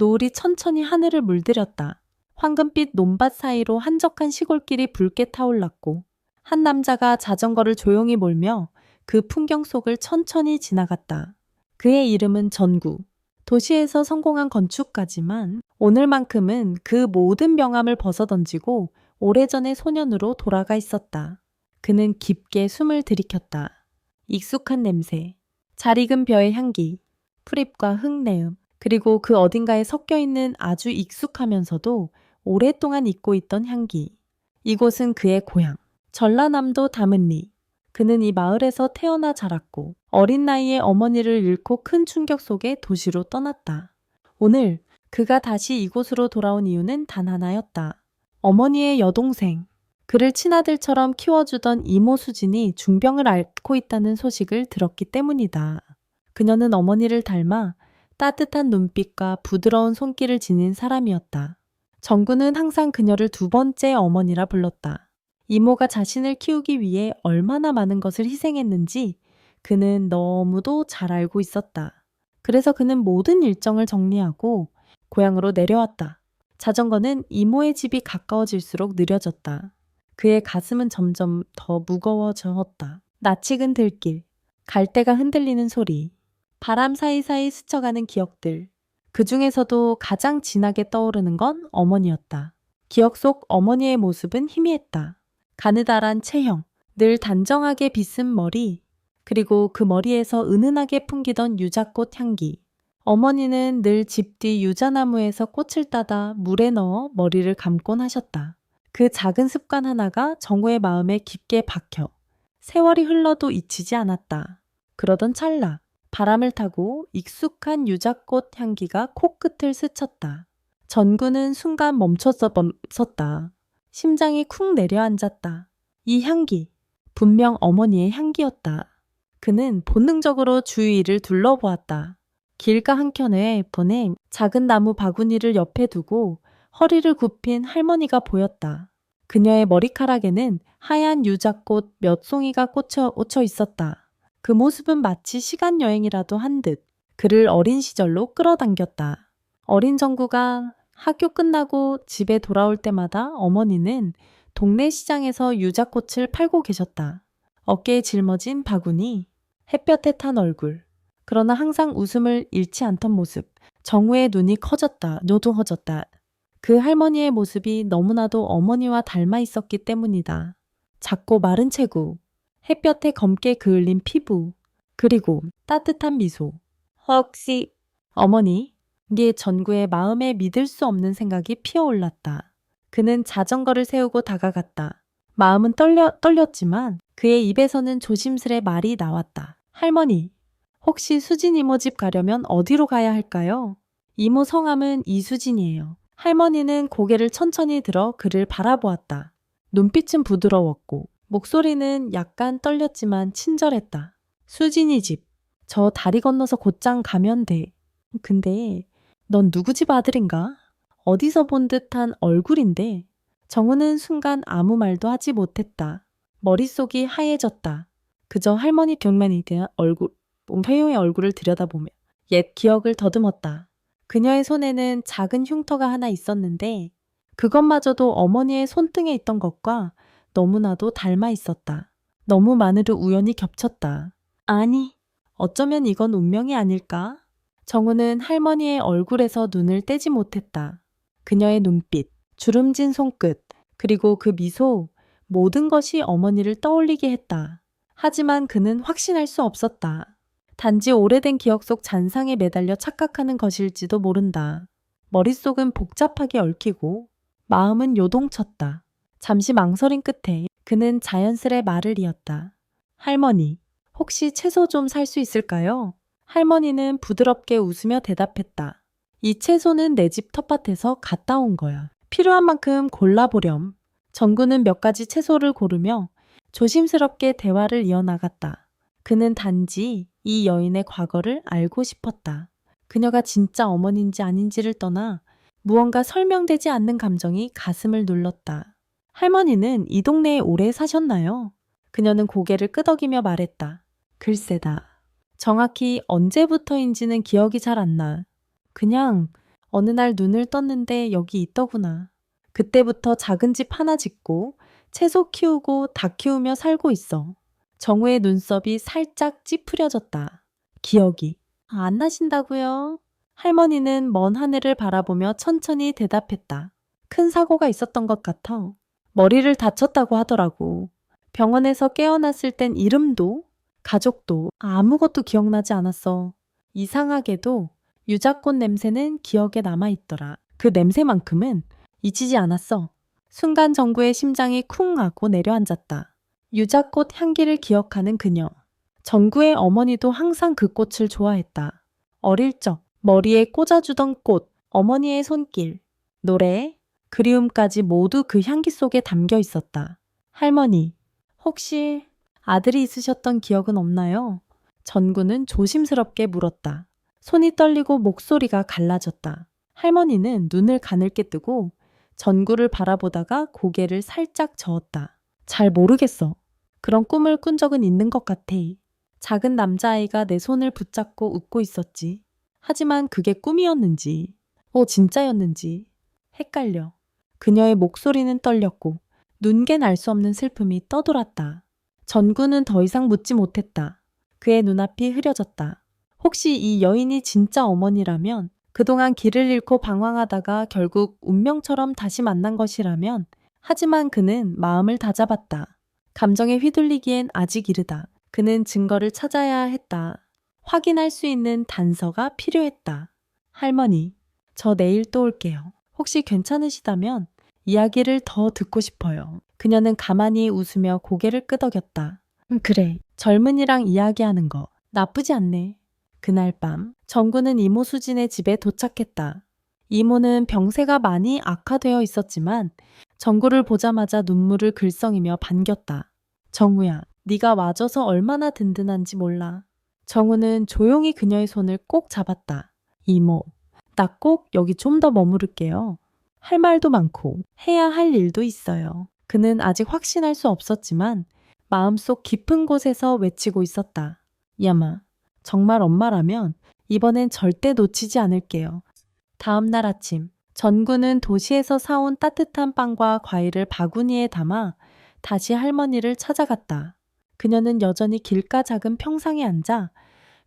노을이 천천히 하늘을 물들였다. 황금빛 논밭 사이로 한적한 시골길이 붉게 타올랐고 한 남자가 자전거를 조용히 몰며 그 풍경 속을 천천히 지나갔다. 그의 이름은 전구. 도시에서 성공한 건축가지만 오늘만큼은 그 모든 명암을 벗어던지고 오래전의 소년으로 돌아가 있었다. 그는 깊게 숨을 들이켰다. 익숙한 냄새, 잘 익은 벼의 향기, 풀잎과 흙내음, 그리고 그 어딘가에 섞여 있는 아주 익숙하면서도 오랫동안 잊고 있던 향기. 이곳은 그의 고향, 전라남도 다문리. 그는 이 마을에서 태어나 자랐고 어린 나이에 어머니를 잃고 큰 충격 속에 도시로 떠났다. 오늘 그가 다시 이곳으로 돌아온 이유는 단 하나였다. 어머니의 여동생, 그를 친아들처럼 키워주던 이모 수진이 중병을 앓고 있다는 소식을 들었기 때문이다. 그녀는 어머니를 닮아 따뜻한 눈빛과 부드러운 손길을 지닌 사람이었다. 정구는 항상 그녀를 두 번째 어머니라 불렀다. 이모가 자신을 키우기 위해 얼마나 많은 것을 희생했는지 그는 너무도 잘 알고 있었다. 그래서 그는 모든 일정을 정리하고 고향으로 내려왔다. 자전거는 이모의 집이 가까워질수록 느려졌다. 그의 가슴은 점점 더 무거워졌다. 낯익은 들길, 갈대가 흔들리는 소리, 바람 사이사이 스쳐가는 기억들. 그 중에서도 가장 진하게 떠오르는 건 어머니였다. 기억 속 어머니의 모습은 희미했다. 가느다란 체형, 늘 단정하게 빗은 머리, 그리고 그 머리에서 은은하게 풍기던 유자꽃 향기. 어머니는 늘 집 뒤 유자나무에서 꽃을 따다 물에 넣어 머리를 감곤 하셨다. 그 작은 습관 하나가 정우의 마음에 깊게 박혀 세월이 흘러도 잊히지 않았다. 그러던 찰나 바람을 타고 익숙한 유자꽃 향기가 코끝을 스쳤다. 전구는 순간 멈췄다. 심장이 쿵 내려앉았다. 이 향기, 분명 어머니의 향기였다. 그는 본능적으로 주위를 둘러보았다. 길가 한켠에 보낸 작은 나무 바구니를 옆에 두고 허리를 굽힌 할머니가 보였다. 그녀의 머리카락에는 하얀 유자꽃 몇 송이가 꽂혀 있었다. 그 모습은 마치 시간 여행이라도 한 듯 그를 어린 시절로 끌어당겼다. 어린 정구가 학교 끝나고 집에 돌아올 때마다 어머니는 동네 시장에서 유자꽃을 팔고 계셨다. 어깨에 짊어진 바구니, 햇볕에 탄 얼굴. 그러나 항상 웃음을 잃지 않던 모습. 정우의 눈이 커졌다. 노동해졌다. 그 할머니의 모습이 너무나도 어머니와 닮아 있었기 때문이다. 작고 마른 체구, 햇볕에 검게 그을린 피부, 그리고 따뜻한 미소. 혹시 어머니? 이게 전구의 마음에 믿을 수 없는 생각이 피어올랐다. 그는 자전거를 세우고 다가갔다. 마음은 떨렸지만 그의 입에서는 조심스레 말이 나왔다. 할머니, 혹시 수진 이모 집 가려면 어디로 가야 할까요? 이모 성함은 이수진이에요. 할머니는 고개를 천천히 들어 그를 바라보았다. 눈빛은 부드러웠고 목소리는 약간 떨렸지만 친절했다. 수진이 집. 저 다리 건너서 곧장 가면 돼. 근데 넌 누구 집 아들인가? 어디서 본 듯한 얼굴인데. 정우는 순간 아무 말도 하지 못했다. 머릿속이 하얘졌다. 그저 할머니 벽면이 대한 회용의 얼굴을 들여다보며 옛 기억을 더듬었다. 그녀의 손에는 작은 흉터가 하나 있었는데 그것마저도 어머니의 손등에 있던 것과 너무나도 닮아 있었다. 너무 마늘을 우연히 겹쳤다. 아니, 어쩌면 이건 운명이 아닐까? 정우는 할머니의 얼굴에서 눈을 떼지 못했다. 그녀의 눈빛, 주름진 손끝, 그리고 그 미소, 모든 것이 어머니를 떠올리게 했다. 하지만 그는 확신할 수 없었다. 단지 오래된 기억 속 잔상에 매달려 착각하는 것일지도 모른다. 머릿속은 복잡하게 얽히고 마음은 요동쳤다. 잠시 망설임 끝에 그는 자연스레 말을 이었다. 할머니, 혹시 채소 좀 살 수 있을까요? 할머니는 부드럽게 웃으며 대답했다. 이 채소는 내 집 텃밭에서 갔다 온 거야. 필요한 만큼 골라보렴. 정구는 몇 가지 채소를 고르며 조심스럽게 대화를 이어나갔다. 그는 단지 이 여인의 과거를 알고 싶었다. 그녀가 진짜 어머니인지 아닌지를 떠나 무언가 설명되지 않는 감정이 가슴을 눌렀다. 할머니는 이 동네에 오래 사셨나요? 그녀는 고개를 끄덕이며 말했다. 글쎄다. 정확히 언제부터인지는 기억이 잘 안 나. 그냥 어느 날 눈을 떴는데 여기 있더구나. 그때부터 작은 집 하나 짓고 채소 키우고 닭 키우며 살고 있어. 정우의 눈썹이 살짝 찌푸려졌다. 기억이 안 나신다고요? 할머니는 먼 하늘을 바라보며 천천히 대답했다. 큰 사고가 있었던 것 같아. 머리를 다쳤다고 하더라고. 병원에서 깨어났을 땐 이름도 가족도 아무것도 기억나지 않았어. 이상하게도 유자꽃 냄새는 기억에 남아있더라. 그 냄새만큼은 잊히지 않았어. 순간 정구의 심장이 쿵 하고 내려앉았다. 유자꽃 향기를 기억하는 그녀. 정구의 어머니도 항상 그 꽃을 좋아했다. 어릴 적 머리에 꽂아주던 꽃, 어머니의 손길, 노래, 그리움까지 모두 그 향기 속에 담겨 있었다. 할머니, 혹시 아들이 있으셨던 기억은 없나요? 전구는 조심스럽게 물었다. 손이 떨리고 목소리가 갈라졌다. 할머니는 눈을 가늘게 뜨고 전구를 바라보다가 고개를 살짝 저었다. 잘 모르겠어. 그런 꿈을 꾼 적은 있는 것 같아. 작은 남자아이가 내 손을 붙잡고 웃고 있었지. 하지만 그게 꿈이었는지, 진짜였는지 헷갈려. 그녀의 목소리는 떨렸고 눈겐 알 수 없는 슬픔이 떠돌았다. 전구는 더 이상 묻지 못했다. 그의 눈앞이 흐려졌다. 혹시 이 여인이 진짜 어머니라면, 그동안 길을 잃고 방황하다가 결국 운명처럼 다시 만난 것이라면, 하지만 그는 마음을 다잡았다. 감정에 휘둘리기엔 아직 이르다. 그는 증거를 찾아야 했다. 확인할 수 있는 단서가 필요했다. 할머니, 저 내일 또 올게요. 혹시 괜찮으시다면 이야기를 더 듣고 싶어요. 그녀는 가만히 웃으며 고개를 끄덕였다. 그래, 젊은이랑 이야기하는 거 나쁘지 않네. 그날 밤, 정구는 이모 수진의 집에 도착했다. 이모는 병세가 많이 악화되어 있었지만 정구를 보자마자 눈물을 글썽이며 반겼다. 정우야, 네가 와줘서 얼마나 든든한지 몰라. 정우는 조용히 그녀의 손을 꼭 잡았다. 이모, 나 꼭 여기 좀 더 머무를게요. 할 말도 많고 해야 할 일도 있어요. 그는 아직 확신할 수 없었지만 마음속 깊은 곳에서 외치고 있었다. 야마, 정말 엄마라면 이번엔 절대 놓치지 않을게요. 다음 날 아침, 전구는 도시에서 사온 따뜻한 빵과 과일을 바구니에 담아 다시 할머니를 찾아갔다. 그녀는 여전히 길가 작은 평상에 앉아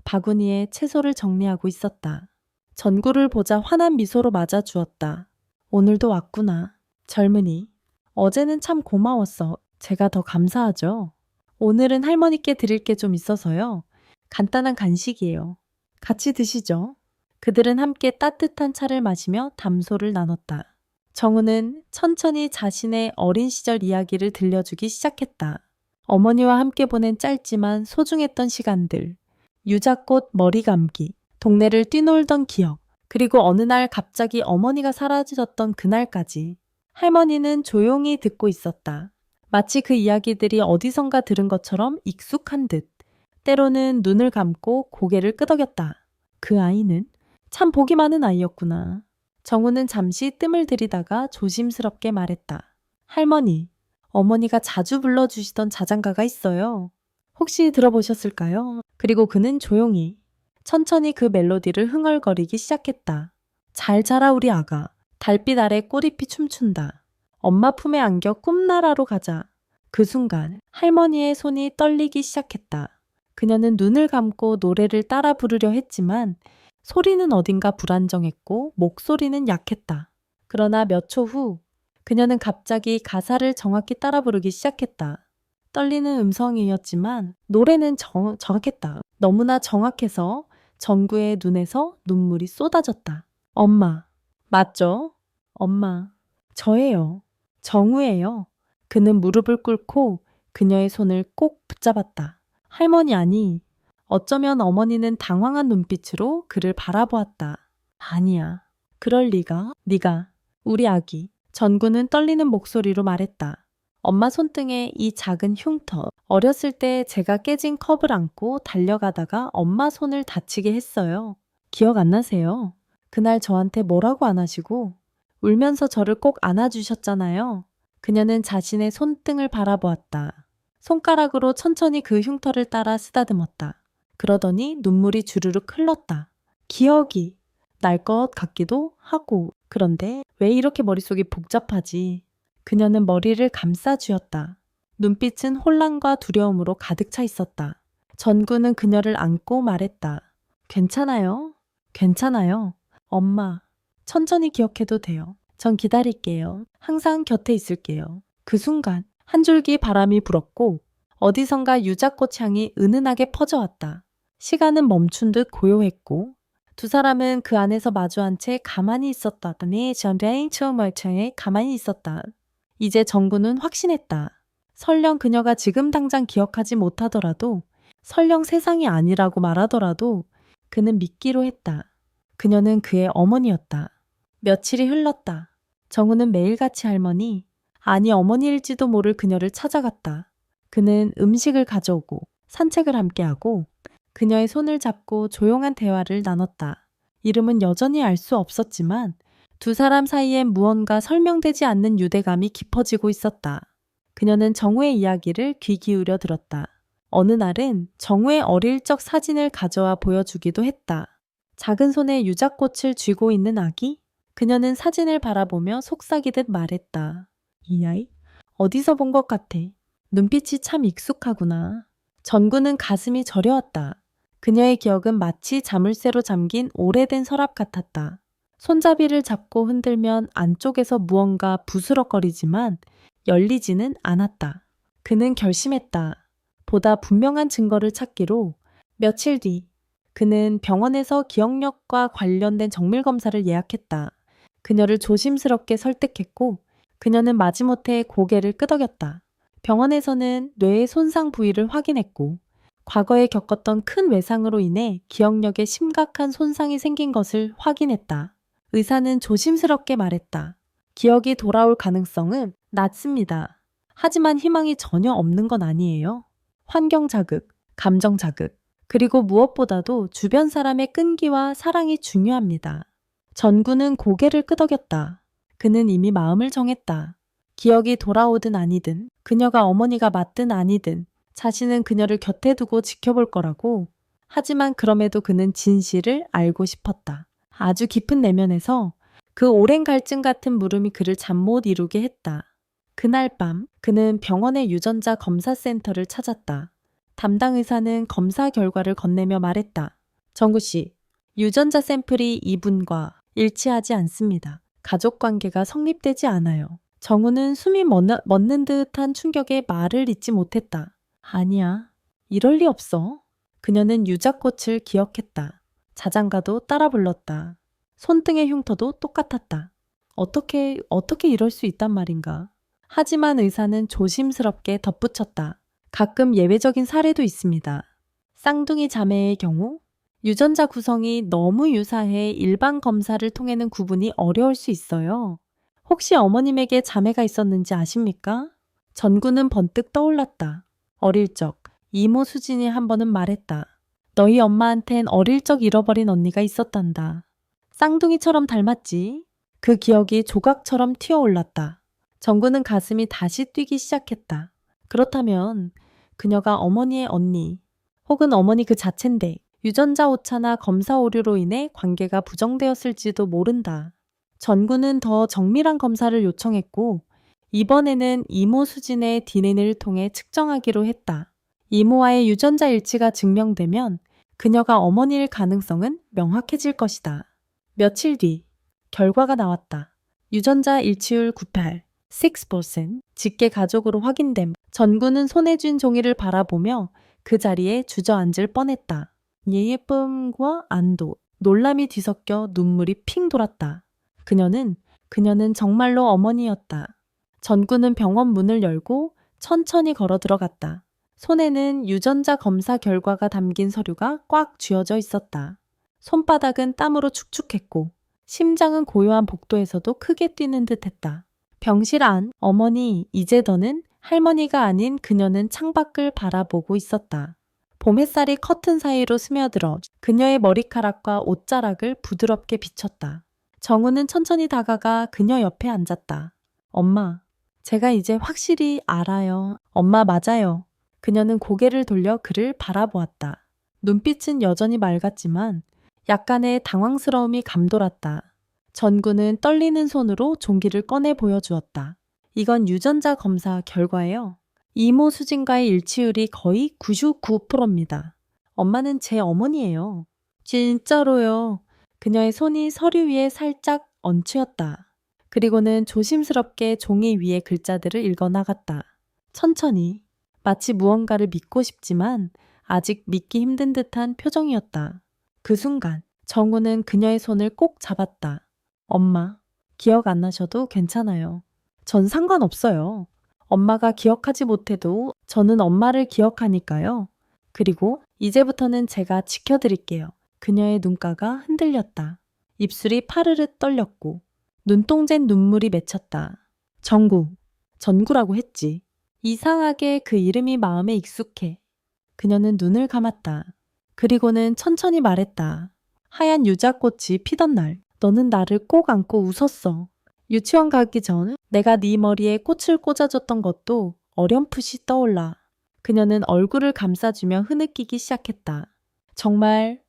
바구니에 채소를 정리하고 있었다. 전구를 보자 환한 미소로 맞아주었다. 오늘도 왔구나. 젊은이. 어제는 참 고마웠어. 제가 더 감사하죠. 오늘은 할머니께 드릴 게 좀 있어서요. 간단한 간식이에요. 같이 드시죠. 그들은 함께 따뜻한 차를 마시며 담소를 나눴다. 정우는 천천히 자신의 어린 시절 이야기를 들려주기 시작했다. 어머니와 함께 보낸 짧지만 소중했던 시간들, 유자꽃 머리 감기, 동네를 뛰놀던 기억, 그리고 어느 날 갑자기 어머니가 사라지셨던 그날까지 할머니는 조용히 듣고 있었다. 마치 그 이야기들이 어디선가 들은 것처럼 익숙한 듯. 때로는 눈을 감고 고개를 끄덕였다. 그 아이는 참 복이 많은 아이였구나. 정우는 잠시 뜸을 들이다가 조심스럽게 말했다. 할머니, 어머니가 자주 불러주시던 자장가가 있어요. 혹시 들어보셨을까요? 그리고 그는 조용히, 천천히 그 멜로디를 흥얼거리기 시작했다. 잘 자라 우리 아가. 달빛 아래 꼬리피 춤춘다. 엄마 품에 안겨 꿈나라로 가자. 그 순간 할머니의 손이 떨리기 시작했다. 그녀는 눈을 감고 노래를 따라 부르려 했지만 소리는 어딘가 불안정했고 목소리는 약했다. 그러나 몇 초 후 그녀는 갑자기 가사를 정확히 따라 부르기 시작했다. 떨리는 음성이었지만 노래는 정확했다. 너무나 정확해서 정구의 눈에서 눈물이 쏟아졌다. 엄마, 맞죠? 엄마, 저예요. 정우예요. 그는 무릎을 꿇고 그녀의 손을 꼭 붙잡았다. 할머니 아니, 어쩌면 어머니는 당황한 눈빛으로 그를 바라보았다. 아니야. 그럴 리가. 네가 우리 아기. 전구는 떨리는 목소리로 말했다. 엄마 손등에 이 작은 흉터. 어렸을 때 제가 깨진 컵을 안고 달려가다가 엄마 손을 다치게 했어요. 기억 안 나세요? 그날 저한테 뭐라고 안 하시고 울면서 저를 꼭 안아주셨잖아요. 그녀는 자신의 손등을 바라보았다. 손가락으로 천천히 그 흉터를 따라 쓰다듬었다. 그러더니 눈물이 주르륵 흘렀다. 기억이. 날 것 같기도 하고. 그런데 왜 이렇게 머릿속이 복잡하지? 그녀는 머리를 감싸쥐었다. 눈빛은 혼란과 두려움으로 가득 차 있었다. 전구는 그녀를 안고 말했다. 괜찮아요. 괜찮아요. 엄마, 천천히 기억해도 돼요. 전 기다릴게요. 항상 곁에 있을게요. 그 순간 한 줄기 바람이 불었고 어디선가 유자꽃 향이 은은하게 퍼져왔다. 시간은 멈춘 듯 고요했고 두 사람은 그 안에서 마주한 채 가만히 있었다. 네, 전대인 처음 멀쩡해 가만히 있었다. 이제 정구는 확신했다. 설령 그녀가 지금 당장 기억하지 못하더라도, 설령 세상이 아니라고 말하더라도 그는 믿기로 했다. 그녀는 그의 어머니였다. 며칠이 흘렀다. 정우는 매일같이 할머니, 아니 어머니일지도 모를 그녀를 찾아갔다. 그는 음식을 가져오고 산책을 함께하고 그녀의 손을 잡고 조용한 대화를 나눴다. 이름은 여전히 알 수 없었지만 두 사람 사이엔 무언가 설명되지 않는 유대감이 깊어지고 있었다. 그녀는 정우의 이야기를 귀 기울여 들었다. 어느 날은 정우의 어릴 적 사진을 가져와 보여주기도 했다. 작은 손에 유자꽃을 쥐고 있는 아기? 그녀는 사진을 바라보며 속삭이듯 말했다. 이 아이? 어디서 본 것 같아. 눈빛이 참 익숙하구나. 전구는 가슴이 저려왔다. 그녀의 기억은 마치 자물쇠로 잠긴 오래된 서랍 같았다. 손잡이를 잡고 흔들면 안쪽에서 무언가 부스럭거리지만 열리지는 않았다. 그는 결심했다. 보다 분명한 증거를 찾기로. 며칠 뒤 그는 병원에서 기억력과 관련된 정밀검사를 예약했다. 그녀를 조심스럽게 설득했고 그녀는 마지못해 고개를 끄덕였다. 병원에서는 뇌의 손상 부위를 확인했고 과거에 겪었던 큰 외상으로 인해 기억력에 심각한 손상이 생긴 것을 확인했다. 의사는 조심스럽게 말했다. 기억이 돌아올 가능성은 낮습니다. 하지만 희망이 전혀 없는 건 아니에요. 환경 자극, 감정 자극, 그리고 무엇보다도 주변 사람의 끈기와 사랑이 중요합니다. 전구는 고개를 끄덕였다. 그는 이미 마음을 정했다. 기억이 돌아오든 아니든, 그녀가 어머니가 맞든 아니든 자신은 그녀를 곁에 두고 지켜볼 거라고. 하지만 그럼에도 그는 진실을 알고 싶었다. 아주 깊은 내면에서 그 오랜 갈증 같은 물음이 그를 잠 못 이루게 했다. 그날 밤 그는 병원의 유전자 검사센터를 찾았다. 담당 의사는 검사 결과를 건네며 말했다. 정구 씨, 유전자 샘플이 이분과 일치하지 않습니다. 가족 관계가 성립되지 않아요. 정우는 숨이 멎는 듯한 충격에 말을 잇지 못했다. 아니야, 이럴 리 없어. 그녀는 유자꽃을 기억했다. 자장가도 따라 불렀다. 손등의 흉터도 똑같았다. 어떻게 이럴 수 있단 말인가. 하지만 의사는 조심스럽게 덧붙였다. 가끔 예외적인 사례도 있습니다. 쌍둥이 자매의 경우 유전자 구성이 너무 유사해 일반 검사를 통해는 구분이 어려울 수 있어요. 혹시 어머님에게 자매가 있었는지 아십니까? 전구는 번뜩 떠올랐다. 어릴 적 이모 수진이 한 번은 말했다. 너희 엄마한텐 어릴 적 잃어버린 언니가 있었단다. 쌍둥이처럼 닮았지? 그 기억이 조각처럼 튀어올랐다. 정구는 가슴이 다시 뛰기 시작했다. 그렇다면 그녀가 어머니의 언니 혹은 어머니 그 자체인데 유전자 오차나 검사 오류로 인해 관계가 부정되었을지도 모른다. 전구는 더 정밀한 검사를 요청했고 이번에는 이모 수진의 DNA를 통해 측정하기로 했다. 이모와의 유전자 일치가 증명되면 그녀가 어머니일 가능성은 명확해질 것이다. 며칠 뒤 결과가 나왔다. 유전자 일치율 98, 6%, 직계 가족으로 확인됨. 전구는 손에 쥔 종이를 바라보며 그 자리에 주저앉을 뻔했다. 예쁨과 안도, 놀람이 뒤섞여 눈물이 핑 돌았다. 그녀는 정말로 어머니였다. 전구는 병원 문을 열고 천천히 걸어 들어갔다. 손에는 유전자 검사 결과가 담긴 서류가 꽉 쥐어져 있었다. 손바닥은 땀으로 축축했고 심장은 고요한 복도에서도 크게 뛰는 듯했다. 병실 안, 어머니, 이제 너는 할머니가 아닌 그녀는 창밖을 바라보고 있었다. 봄 햇살이 커튼 사이로 스며들어 그녀의 머리카락과 옷자락을 부드럽게 비쳤다. 정우는 천천히 다가가 그녀 옆에 앉았다. 엄마, 제가 이제 확실히 알아요. 엄마 맞아요. 그녀는 고개를 돌려 그를 바라보았다. 눈빛은 여전히 맑았지만 약간의 당황스러움이 감돌았다. 전구는 떨리는 손으로 종기를 꺼내 보여주었다. 이건 유전자 검사 결과예요. 이모 수진과의 일치율이 거의 99%입니다. 엄마는 제 어머니예요. 진짜로요. 그녀의 손이 서류 위에 살짝 얹혀였다. 그리고는 조심스럽게 종이 위에 글자들을 읽어 나갔다. 천천히. 마치 무언가를 믿고 싶지만 아직 믿기 힘든 듯한 표정이었다. 그 순간 정우는 그녀의 손을 꼭 잡았다. 엄마, 기억 안 나셔도 괜찮아요. 전 상관없어요. 엄마가 기억하지 못해도 저는 엄마를 기억하니까요. 그리고 이제부터는 제가 지켜드릴게요. 그녀의 눈가가 흔들렸다. 입술이 파르르 떨렸고 눈동자엔 눈물이 맺혔다. 정구, 전구라고 했지. 이상하게 그 이름이 마음에 익숙해. 그녀는 눈을 감았다. 그리고는 천천히 말했다. 하얀 유자꽃이 피던 날, 너는 나를 꼭 안고 웃었어. 유치원 가기 전 내가 네 머리에 꽃을 꽂아줬던 것도 어렴풋이 떠올라. 그녀는 얼굴을 감싸주며 흐느끼기 시작했다. 정말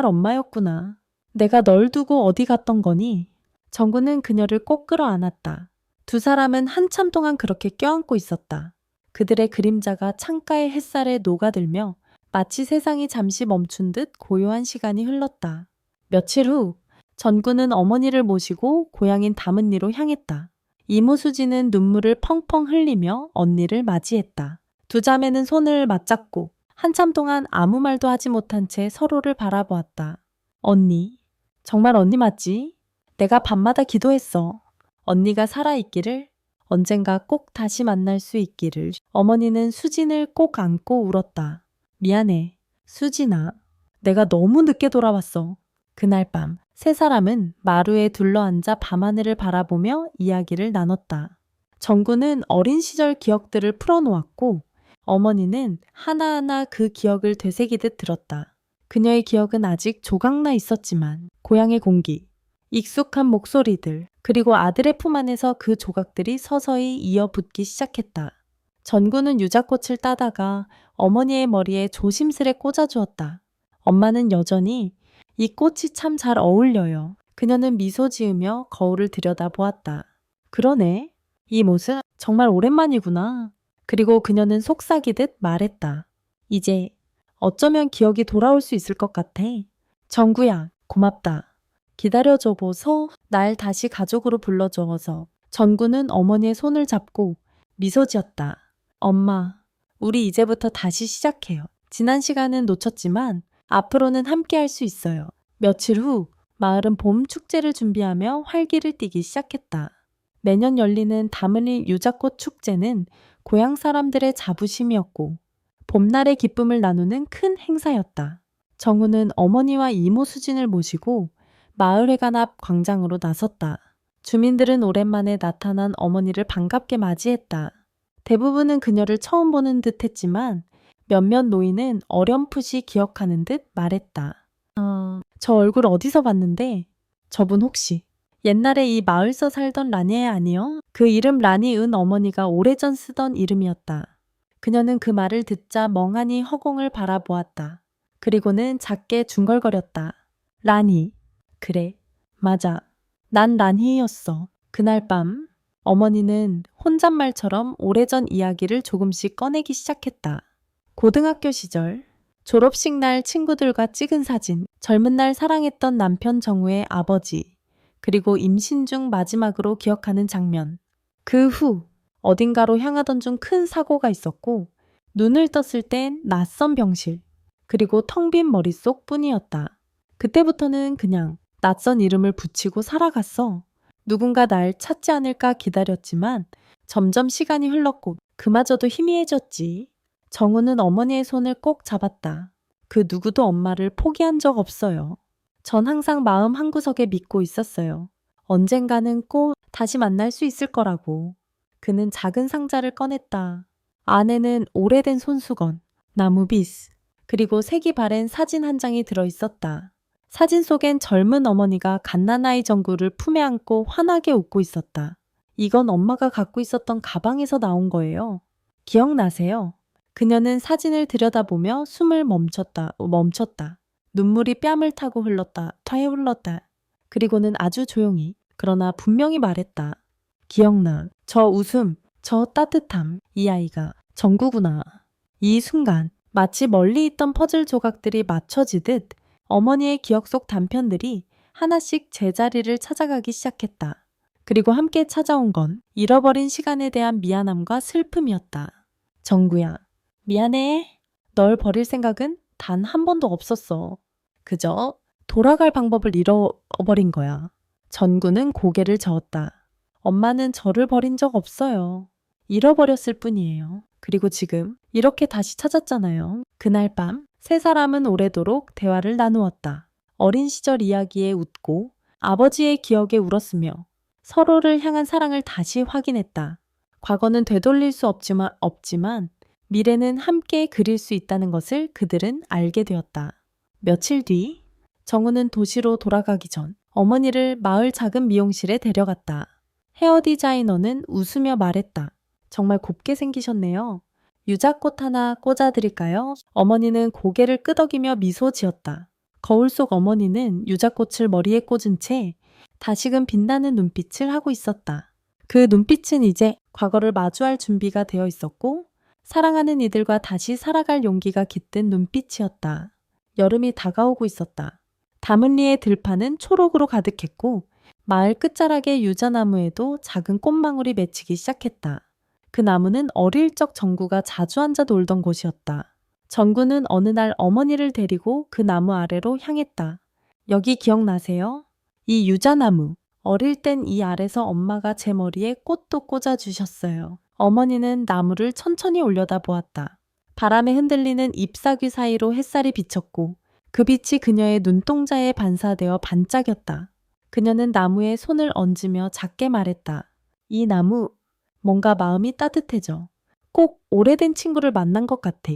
엄마였구나. 내가 널 두고 어디 갔던 거니? 정구는 그녀를 꼭 끌어안았다. 두 사람은 한참 동안 그렇게 껴안고 있었다. 그들의 그림자가 창가의 햇살에 녹아들며 마치 세상이 잠시 멈춘 듯 고요한 시간이 흘렀다. 며칠 후 전구는 어머니를 모시고 고향인 다문리로 향했다. 이모 수지는 눈물을 펑펑 흘리며 언니를 맞이했다. 두 자매는 손을 맞잡고 한참 동안 아무 말도 하지 못한 채 서로를 바라보았다. 언니, 정말 언니 맞지? 내가 밤마다 기도했어. 언니가 살아있기를, 언젠가 꼭 다시 만날 수 있기를. 어머니는 수진을 꼭 안고 울었다. 미안해, 수진아. 내가 너무 늦게 돌아왔어. 그날 밤, 세 사람은 마루에 둘러앉아 밤하늘을 바라보며 이야기를 나눴다. 정구는 어린 시절 기억들을 풀어놓았고 어머니는 하나하나 그 기억을 되새기듯 들었다. 그녀의 기억은 아직 조각나 있었지만 고향의 공기, 익숙한 목소리들, 그리고 아들의 품 안에서 그 조각들이 서서히 이어붙기 시작했다. 전구는 유자꽃을 따다가 어머니의 머리에 조심스레 꽂아주었다. 엄마는 여전히 이 꽃이 참 잘 어울려요. 그녀는 미소 지으며 거울을 들여다보았다. 그러네. 이 모습 정말 오랜만이구나. 그리고 그녀는 속삭이듯 말했다. 이제 어쩌면 기억이 돌아올 수 있을 것 같아. 정구야, 고맙다. 기다려줘 보소. 날 다시 가족으로 불러줘서. 전구는 어머니의 손을 잡고 미소 지었다. 엄마, 우리 이제부터 다시 시작해요. 지난 시간은 놓쳤지만 앞으로는 함께 할 수 있어요. 며칠 후 마을은 봄 축제를 준비하며 활기를 띠기 시작했다. 매년 열리는 다문리 유자꽃 축제는 고향 사람들의 자부심이었고 봄날의 기쁨을 나누는 큰 행사였다. 정우는 어머니와 이모 수진을 모시고 마을회관 앞 광장으로 나섰다. 주민들은 오랜만에 나타난 어머니를 반갑게 맞이했다. 대부분은 그녀를 처음 보는 듯 했지만 몇몇 노인은 어렴풋이 기억하는 듯 말했다. 저 얼굴 어디서 봤는데? 저분 혹시 옛날에 이 마을서 살던 라니에 아니요? 그 이름 라니 은 어머니가 오래전 쓰던 이름이었다. 그녀는 그 말을 듣자 멍하니 허공을 바라보았다. 그리고는 작게 중얼거렸다. 라니. 그래, 맞아. 난 라니였어. 그날 밤 어머니는 혼잣말처럼 오래전 이야기를 조금씩 꺼내기 시작했다. 고등학교 시절, 졸업식 날 친구들과 찍은 사진, 젊은 날 사랑했던 남편 정우의 아버지, 그리고 임신 중 마지막으로 기억하는 장면. 그 후 어딘가로 향하던 중 큰 사고가 있었고 눈을 떴을 땐 낯선 병실, 그리고 텅 빈 머릿속 뿐이었다. 그때부터는 그냥 낯선 이름을 붙이고 살아갔어. 누군가 날 찾지 않을까 기다렸지만 점점 시간이 흘렀고 그마저도 희미해졌지. 정우는 어머니의 손을 꼭 잡았다. 그 누구도 엄마를 포기한 적 없어요. 전 항상 마음 한구석에 믿고 있었어요. 언젠가는 꼭 다시 만날 수 있을 거라고. 그는 작은 상자를 꺼냈다. 안에는 오래된 손수건, 나무 비스, 그리고 색이 바랜 사진 한 장이 들어있었다. 사진 속엔 젊은 어머니가 갓난아이 정구를 품에 안고 환하게 웃고 있었다. 이건 엄마가 갖고 있었던 가방에서 나온 거예요. 기억나세요? 그녀는 사진을 들여다보며 숨을 멈췄다. 눈물이 뺨을 타고 흘렀다. 퇴 흘렀다. 그리고는 아주 조용히 그러나 분명히 말했다. 기억나. 저 웃음, 저 따뜻함. 이 아이가 정구구나. 이 순간 마치 멀리 있던 퍼즐 조각들이 맞춰지듯 어머니의 기억 속 단편들이 하나씩 제자리를 찾아가기 시작했다. 그리고 함께 찾아온 건 잃어버린 시간에 대한 미안함과 슬픔이었다. 정구야, 미안해. 널 버릴 생각은 단 한 번도 없었어. 그저 돌아갈 방법을 잃어버린 거야. 전구는 고개를 저었다. 엄마는 저를 버린 적 없어요. 잃어버렸을 뿐이에요. 그리고 지금 이렇게 다시 찾았잖아요. 그날 밤 세 사람은 오래도록 대화를 나누었다. 어린 시절 이야기에 웃고 아버지의 기억에 울었으며 서로를 향한 사랑을 다시 확인했다. 과거는 되돌릴 수 없지만 미래는 함께 그릴 수 있다는 것을 그들은 알게 되었다. 며칠 뒤 정우는 도시로 돌아가기 전 어머니를 마을 작은 미용실에 데려갔다. 헤어 디자이너는 웃으며 말했다. 정말 곱게 생기셨네요. 유자꽃 하나 꽂아드릴까요? 어머니는 고개를 끄덕이며 미소 지었다. 거울 속 어머니는 유자꽃을 머리에 꽂은 채 다시금 빛나는 눈빛을 하고 있었다. 그 눈빛은 이제 과거를 마주할 준비가 되어 있었고 사랑하는 이들과 다시 살아갈 용기가 깃든 눈빛이었다. 여름이 다가오고 있었다. 다문리의 들판은 초록으로 가득했고 마을 끝자락의 유자나무에도 작은 꽃망울이 맺히기 시작했다. 그 나무는 어릴 적 정구가 자주 앉아 놀던 곳이었다. 정구는 어느 날 어머니를 데리고 그 나무 아래로 향했다. 여기 기억나세요? 이 유자나무. 어릴 땐 이 아래서 엄마가 제 머리에 꽃도 꽂아주셨어요. 어머니는 나무를 천천히 올려다 보았다. 바람에 흔들리는 잎사귀 사이로 햇살이 비쳤고 그 빛이 그녀의 눈동자에 반사되어 반짝였다. 그녀는 나무에 손을 얹으며 작게 말했다. 이 나무, 뭔가 마음이 따뜻해져. 꼭 오래된 친구를 만난 것 같아.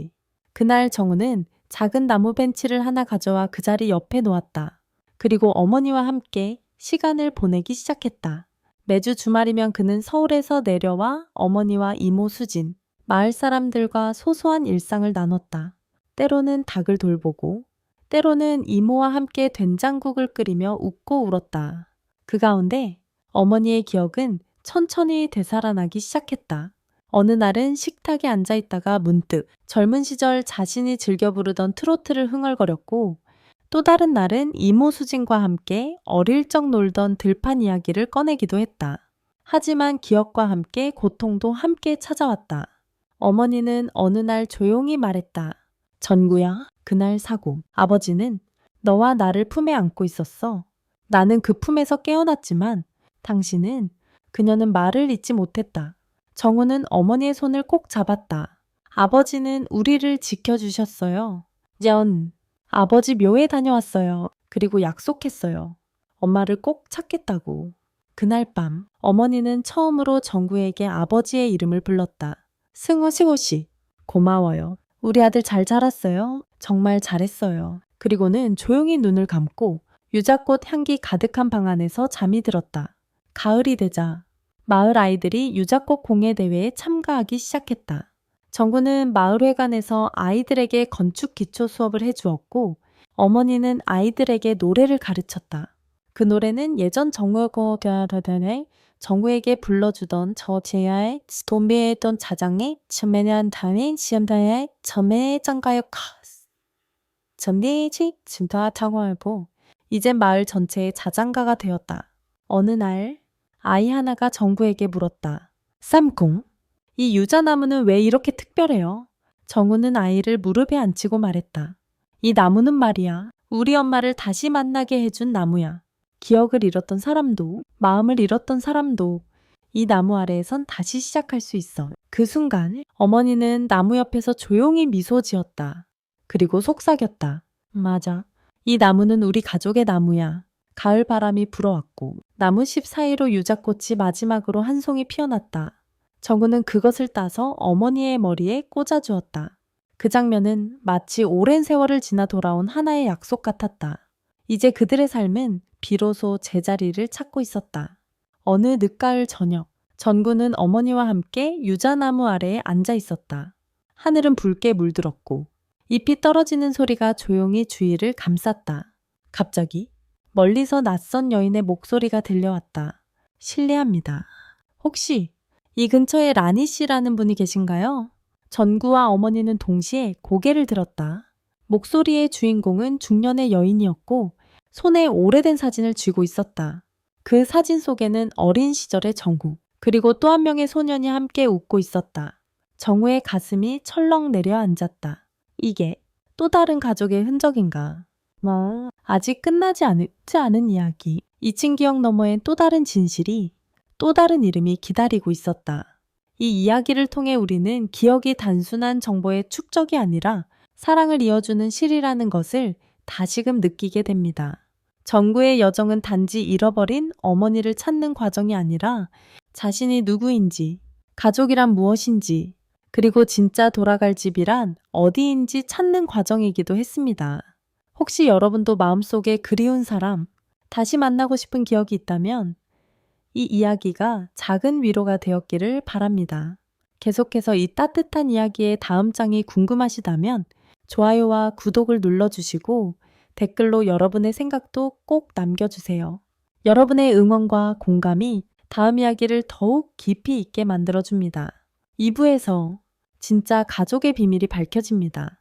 그날 정우는 작은 나무 벤치를 하나 가져와 그 자리 옆에 놓았다. 그리고 어머니와 함께 시간을 보내기 시작했다. 매주 주말이면 그는 서울에서 내려와 어머니와 이모 수진, 마을 사람들과 소소한 일상을 나눴다. 때로는 닭을 돌보고, 때로는 이모와 함께 된장국을 끓이며 웃고 울었다. 그 가운데 어머니의 기억은 천천히 되살아나기 시작했다. 어느 날은 식탁에 앉아 있다가 문득 젊은 시절 자신이 즐겨 부르던 트로트를 흥얼거렸고 또 다른 날은 이모 수진과 함께 어릴 적 놀던 들판 이야기를 꺼내기도 했다. 하지만 기억과 함께 고통도 함께 찾아왔다. 어머니는 어느 날 조용히 말했다. 전구야, 그날 사고. 아버지는 너와 나를 품에 안고 있었어. 나는 그 품에서 깨어났지만 당신은 그녀는 말을 잊지 못했다. 정우는 어머니의 손을 꼭 잡았다. 아버지는 우리를 지켜주셨어요. 전 아버지 묘에 다녀왔어요. 그리고 약속했어요. 엄마를 꼭 찾겠다고. 그날 밤 어머니는 처음으로 정구에게 아버지의 이름을 불렀다. 승우 씨, 고마워요. 우리 아들 잘 자랐어요. 정말 잘했어요. 그리고는 조용히 눈을 감고 유자꽃 향기 가득한 방 안에서 잠이 들었다. 가을이 되자 마을 아이들이 유자꽃 공예 대회에 참가하기 시작했다. 정구는 마을회관에서 아이들에게 건축 기초 수업을 해주었고 어머니는 아이들에게 노래를 가르쳤다. 그 노래는 예전 정우에게 불러주던 저 제야의 돈비했던 자장의 천매년 단인 시험단의 천매 장가요 전비지 짐타 타고알고 이젠 마을 전체의 자장가가 되었다. 어느 날 아이 하나가 정구에게 물었다. 쌈콩, 이 유자나무는 왜 이렇게 특별해요? 정우는 아이를 무릎에 앉히고 말했다. 이 나무는 말이야. 우리 엄마를 다시 만나게 해준 나무야. 기억을 잃었던 사람도, 마음을 잃었던 사람도 이 나무 아래에선 다시 시작할 수 있어. 그 순간 어머니는 나무 옆에서 조용히 미소 지었다. 그리고 속삭였다. 맞아. 이 나무는 우리 가족의 나무야. 가을 바람이 불어왔고 나무잎 사이로 유자꽃이 마지막으로 한 송이 피어났다. 정우는 그것을 따서 어머니의 머리에 꽂아주었다. 그 장면은 마치 오랜 세월을 지나 돌아온 하나의 약속 같았다. 이제 그들의 삶은 비로소 제자리를 찾고 있었다. 어느 늦가을 저녁, 전구는 어머니와 함께 유자나무 아래에 앉아 있었다. 하늘은 붉게 물들었고 잎이 떨어지는 소리가 조용히 주위를 감쌌다. 갑자기 멀리서 낯선 여인의 목소리가 들려왔다. 실례합니다. 혹시 이 근처에 라니 씨라는 분이 계신가요? 전구와 어머니는 동시에 고개를 들었다. 목소리의 주인공은 중년의 여인이었고 손에 오래된 사진을 쥐고 있었다. 그 사진 속에는 어린 시절의 정우, 그리고 또 한 명의 소년이 함께 웃고 있었다. 정우의 가슴이 철렁 내려앉았다. 이게 또 다른 가족의 흔적인가? 아직 끝나지 않은 이야기. 잊힌 기억 너머엔 또 다른 진실이, 또 다른 이름이 기다리고 있었다. 이 이야기를 통해 우리는 기억이 단순한 정보의 축적이 아니라 사랑을 이어주는 실이라는 것을 다시금 느끼게 됩니다. 정구의 여정은 단지 잃어버린 어머니를 찾는 과정이 아니라 자신이 누구인지, 가족이란 무엇인지, 그리고 진짜 돌아갈 집이란 어디인지 찾는 과정이기도 했습니다. 혹시 여러분도 마음속에 그리운 사람, 다시 만나고 싶은 기억이 있다면 이 이야기가 작은 위로가 되었기를 바랍니다. 계속해서 이 따뜻한 이야기의 다음 장이 궁금하시다면 좋아요와 구독을 눌러주시고 댓글로 여러분의 생각도 꼭 남겨주세요. 여러분의 응원과 공감이 다음 이야기를 더욱 깊이 있게 만들어줍니다. 2부에서 진짜 가족의 비밀이 밝혀집니다.